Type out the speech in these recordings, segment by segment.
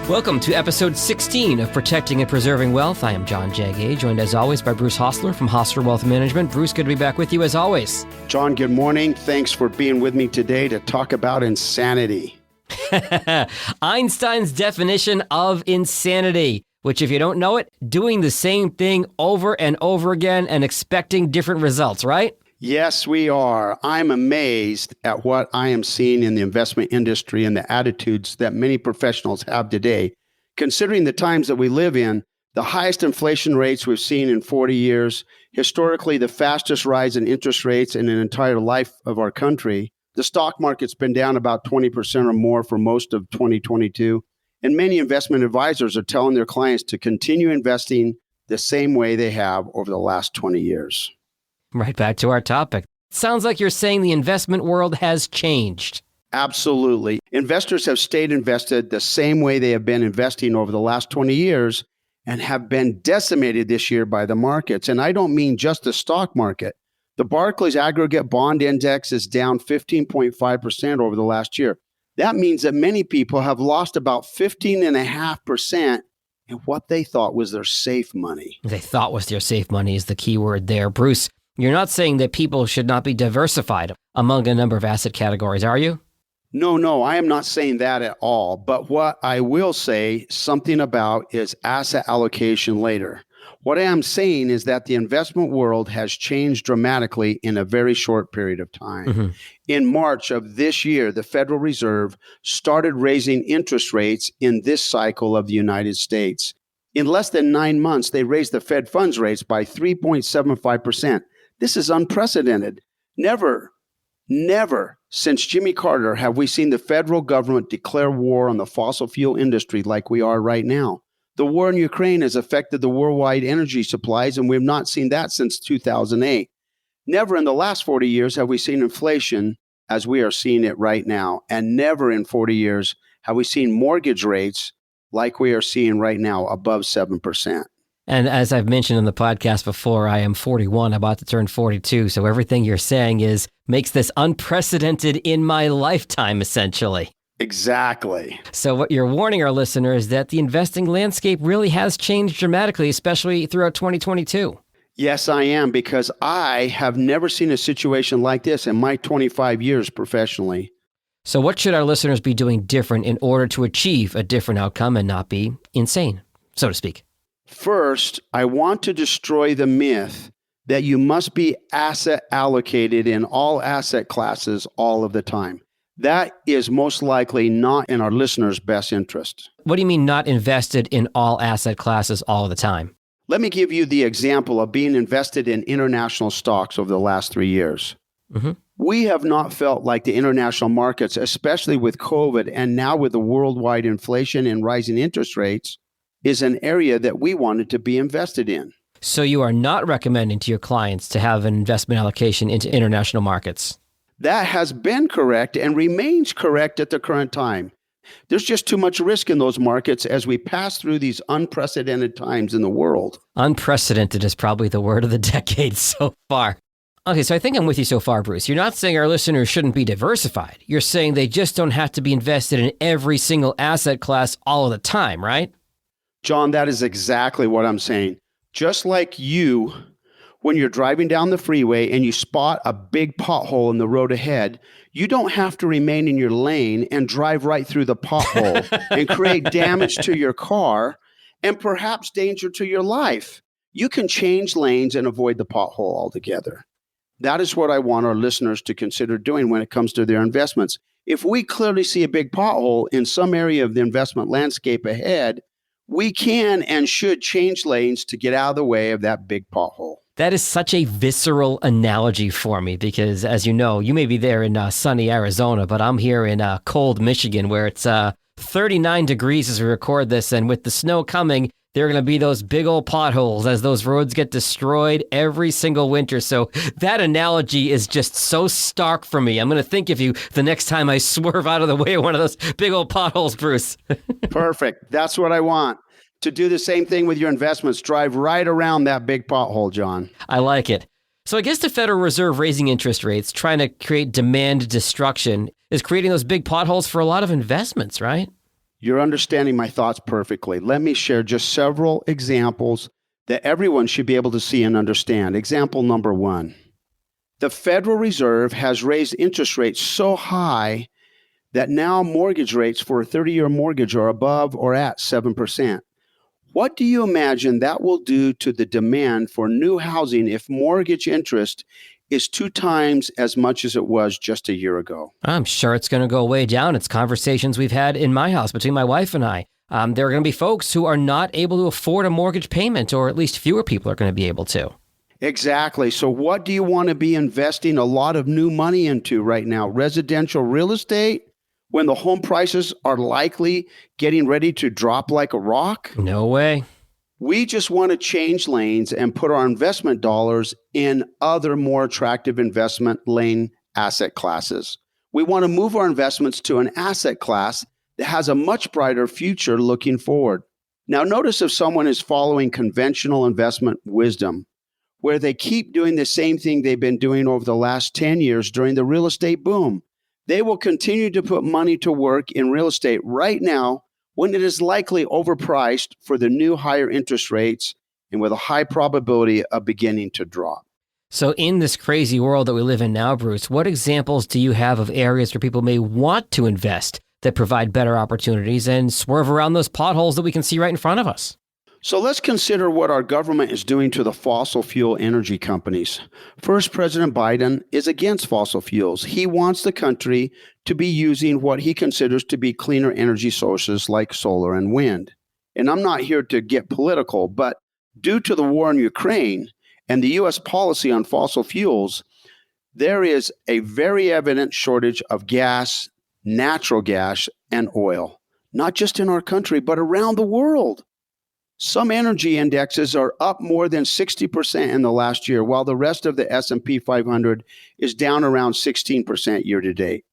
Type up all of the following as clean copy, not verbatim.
Welcome to episode 16 of Protecting and Preserving Wealth. I am John Jagay, joined as always by Bruce Hosler from Hosler Wealth Management. Bruce, good to be back with you as always. John, good morning. Thanks for being with me today to talk about insanity. Einstein's definition of insanity, which if you don't know it, doing the same thing over and over again and expecting different results, right? Yes, we are. I'm amazed at what I am seeing in the investment industry and the attitudes that many professionals have today. Considering the times that we live in, the highest inflation rates we've seen in 40 years, historically the fastest rise in interest rates in an entire life of our country, the stock market's been down about 20% or more for most of 2022, and many investment advisors are telling their clients to continue investing the same way they have over the last 20 years. Right back to our topic. Sounds like you're saying the investment world has changed. Absolutely. Investors have stayed invested the same way they have been investing over the last 20 years and have been decimated this year by the markets. And I don't mean just the stock market. The Barclays Aggregate Bond Index is down 15.5% over the last year. That means that many people have lost about 15.5% in what they thought was their safe money. They thought was their safe money is the key word there. Bruce, you're not saying that people should not be diversified among a number of asset categories, are you? No, I am not saying that at all. But what I will say something about is asset allocation later. What I am saying is that the investment world has changed dramatically in a very short period of time. Mm-hmm. In March of this year, the Federal Reserve started raising interest rates in this cycle of the United States. In less than 9 months, they raised the Fed funds rates by 3.75%. This is unprecedented. Never since Jimmy Carter have we seen the federal government declare war on the fossil fuel industry like we are right now. The war in Ukraine has affected the worldwide energy supplies, and we have not seen that since 2008. Never in the last 40 years have we seen inflation as we are seeing it right now, and never in 40 years have we seen mortgage rates like we are seeing right now, above 7%. And as I've mentioned in the podcast before, I am 41, about to turn 42. So everything you're saying makes this unprecedented in my lifetime, essentially. Exactly. So what you're warning our listeners is that the investing landscape really has changed dramatically, especially throughout 2022. Yes, I am, because I have never seen a situation like this in my 25 years professionally. So what should our listeners be doing different in order to achieve a different outcome and not be insane, so to speak? First, I want to destroy the myth that you must be asset allocated in all asset classes all of the time. That is most likely not in our listeners' best interest. What do you mean not invested in all asset classes all the time? Let me give you the example of being invested in international stocks over the last 3 years. Mm-hmm. We have not felt like the international markets, especially with COVID and now with the worldwide inflation and rising interest rates, is an area that we wanted to be invested in. So you are not recommending to your clients to have an investment allocation into international markets? That has been correct and remains correct at the current time. There's just too much risk in those markets as we pass through these unprecedented times in the world. Unprecedented is probably the word of the decade so far. Okay, so I think I'm with you so far, Bruce. You're not saying our listeners shouldn't be diversified. You're saying they just don't have to be invested in every single asset class all of the time, right? John, that is exactly what I'm saying. Just like you, when you're driving down the freeway and you spot a big pothole in the road ahead, you don't have to remain in your lane and drive right through the pothole and create damage to your car and perhaps danger to your life. You can change lanes and avoid the pothole altogether. That is what I want our listeners to consider doing when it comes to their investments. If we clearly see a big pothole in some area of the investment landscape ahead, we can and should change lanes to get out of the way of that big pothole. That is such a visceral analogy for me because, as you know, you may be there in sunny Arizona, but I'm here in cold Michigan where it's 39 degrees as we record this. And with the snow coming, there are going to be those big old potholes as those roads get destroyed every single winter. So that analogy is just so stark for me. I'm going to think of you the next time I swerve out of the way of one of those big old potholes, Bruce. Perfect. That's what I want. To do the same thing with your investments. Drive right around that big pothole, John. I like it. So I guess the Federal Reserve raising interest rates, trying to create demand destruction, is creating those big potholes for a lot of investments, right? You're understanding my thoughts perfectly. Let me share just several examples that everyone should be able to see and understand. Example number one. The Federal Reserve has raised interest rates so high that now mortgage rates for a 30-year mortgage are above or at 7%. What do you imagine that will do to the demand for new housing if mortgage interest is 2 times as much as it was just a year ago? I'm sure it's going to go way down. It's conversations we've had in my house between my wife and I. There are going to be folks who are not able to afford a mortgage payment, or at least fewer people are going to be able to. Exactly. So what do you want to be investing a lot of new money into right now? Residential real estate, when the home prices are likely getting ready to drop like a rock? No way. We just want to change lanes and put our investment dollars in other more attractive investment lane asset classes. We want to move our investments to an asset class that has a much brighter future looking forward. Now, notice if someone is following conventional investment wisdom, where they keep doing the same thing they've been doing over the last 10 years during the real estate boom. They will continue to put money to work in real estate right now when it is likely overpriced for the new higher interest rates and with a high probability of beginning to drop. So in this crazy world that we live in now, Bruce, what examples do you have of areas where people may want to invest that provide better opportunities and swerve around those potholes that we can see right in front of us? So let's consider what our government is doing to the fossil fuel energy companies. First, President Biden is against fossil fuels. He wants the country to be using what he considers to be cleaner energy sources like solar and wind. And I'm not here to get political, but due to the war in Ukraine and the U.S. policy on fossil fuels, there is a very evident shortage of gas, natural gas, and oil, not just in our country, but around the world. Some energy indexes are up more than 60% in the last year, while the rest of the S&P 500 is down around 16% year to date.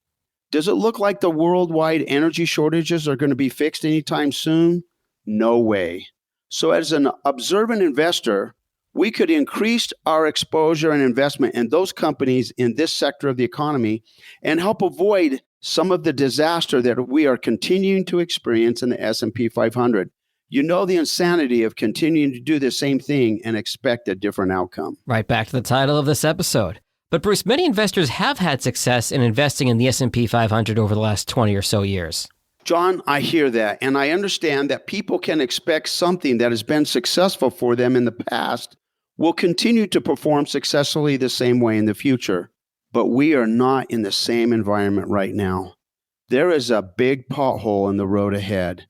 Does it look like the worldwide energy shortages are going to be fixed anytime soon? No way. So as an observant investor, we could increase our exposure and investment in those companies in this sector of the economy and help avoid some of the disaster that we are continuing to experience in the S&P 500. You know the insanity of continuing to do the same thing and expect a different outcome. Right back to the title of this episode. But Bruce, many investors have had success in investing in the S&P 500 over the last 20 or so years. John, I hear that, and I understand that people can expect something that has been successful for them in the past will continue to perform successfully the same way in the future. But we are not in the same environment right now. There is a big pothole in the road ahead.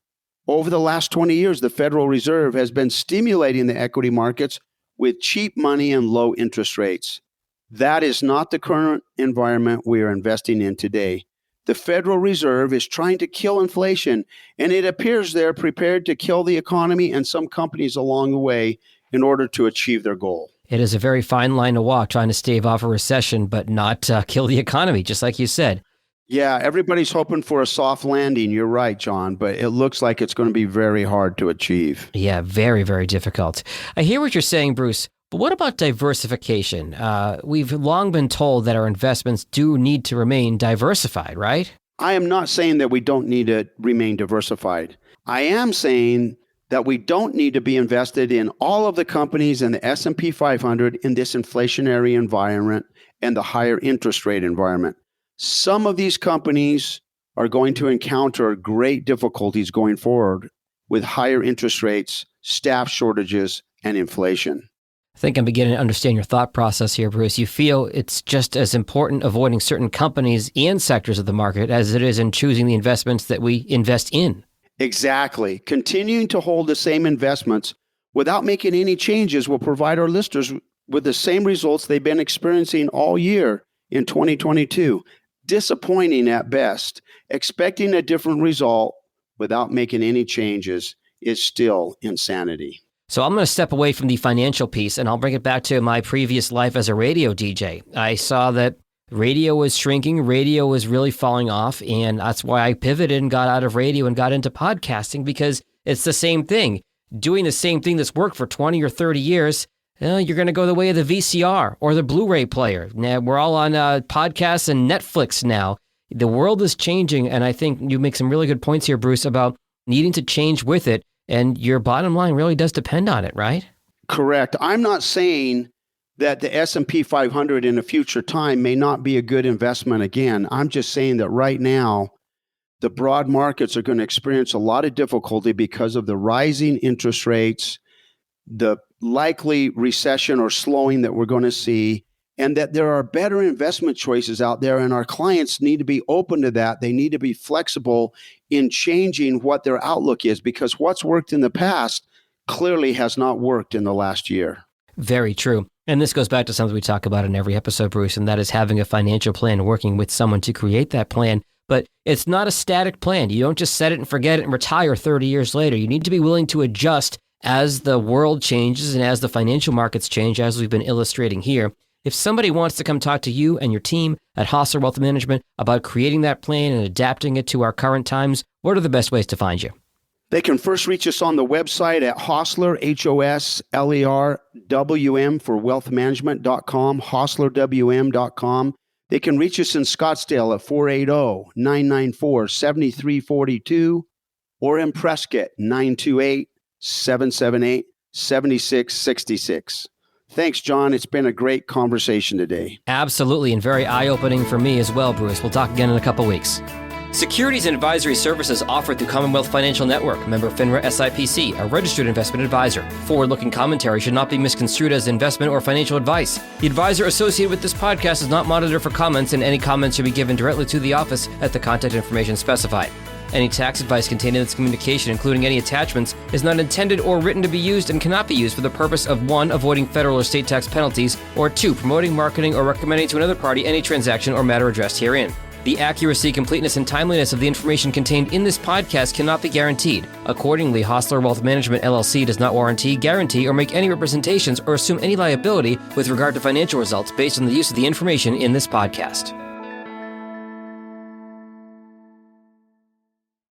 Over the last 20 years, the Federal Reserve has been stimulating the equity markets with cheap money and low interest rates. That is not the current environment we are investing in today. The Federal Reserve is trying to kill inflation, and it appears they're prepared to kill the economy and some companies along the way in order to achieve their goal. It is a very fine line to walk, trying to stave off a recession, but not kill the economy, just like you said. Yeah, everybody's hoping for a soft landing. You're right, John, but it looks like it's going to be very hard to achieve. Yeah, very, very difficult. I hear what you're saying, Bruce, but what about diversification? We've long been told that our investments do need to remain diversified, right? I am not saying that we don't need to remain diversified. I am saying that we don't need to be invested in all of the companies in the S&P 500 in this inflationary environment and the higher interest rate environment. Some of these companies are going to encounter great difficulties going forward with higher interest rates, staff shortages, and inflation. I think I'm beginning to understand your thought process here, Bruce. You feel it's just as important avoiding certain companies and sectors of the market as it is in choosing the investments that we invest in. Exactly. Continuing to hold the same investments without making any changes will provide our listeners with the same results they've been experiencing all year in 2022. Disappointing at best. Expecting a different result without making any changes is still insanity. So I'm going to step away from the financial piece and I'll bring it back to my previous life as a radio DJ. I saw that radio was shrinking, radio was really falling off, and that's why I pivoted and got out of radio and got into podcasting, because it's the same thing. Doing the same thing that's worked for 20 or 30 years, you're going to go the way of the VCR or the Blu-ray player. Now, we're all on podcasts and Netflix now. The world is changing, and I think you make some really good points here, Bruce, about needing to change with it, and your bottom line really does depend on it, right? Correct. I'm not saying that the S&P 500 in a future time may not be a good investment again. I'm just saying that right now, the broad markets are going to experience a lot of difficulty because of the rising interest rates, the likely recession or slowing that we're going to see, and that there are better investment choices out there, and our clients need to be open to that. They need to be flexible in changing what their outlook is, because what's worked in the past clearly has not worked in the last year. Very true. And this goes back to something we talk about in every episode, Bruce, and that is having a financial plan, working with someone to create that plan. But it's not a static plan. You don't just set it and forget it and retire 30 years later. You need to be willing to adjust as the world changes and as the financial markets change, as we've been illustrating here. If somebody wants to come talk to you and your team at Hosler Wealth Management about creating that plan and adapting it to our current times, what are the best ways to find you? They can first reach us on the website at Hosler, HOSLERWM for wealthmanagement.com, HoslerWM.com. They can reach us in Scottsdale at 480-994-7342 or in Prescott, 928-778-7666. Thanks, John. It's been a great conversation today. Absolutely, and very eye-opening for me as well, Bruce. We'll talk again in a couple weeks. Securities and advisory services offered through Commonwealth Financial Network, member FINRA SIPC, a registered investment advisor. Forward-looking commentary should not be misconstrued as investment or financial advice. The advisor associated with this podcast is not monitored for comments, and any comments should be given directly to the office at the contact information specified. Any tax advice contained in this communication, including any attachments, is not intended or written to be used and cannot be used for the purpose of 1. Avoiding federal or state tax penalties, or 2. Promoting, marketing, or recommending to another party any transaction or matter addressed herein. The accuracy, completeness, and timeliness of the information contained in this podcast cannot be guaranteed. Accordingly, Hosler Wealth Management, LLC does not warranty, guarantee, or make any representations or assume any liability with regard to financial results based on the use of the information in this podcast.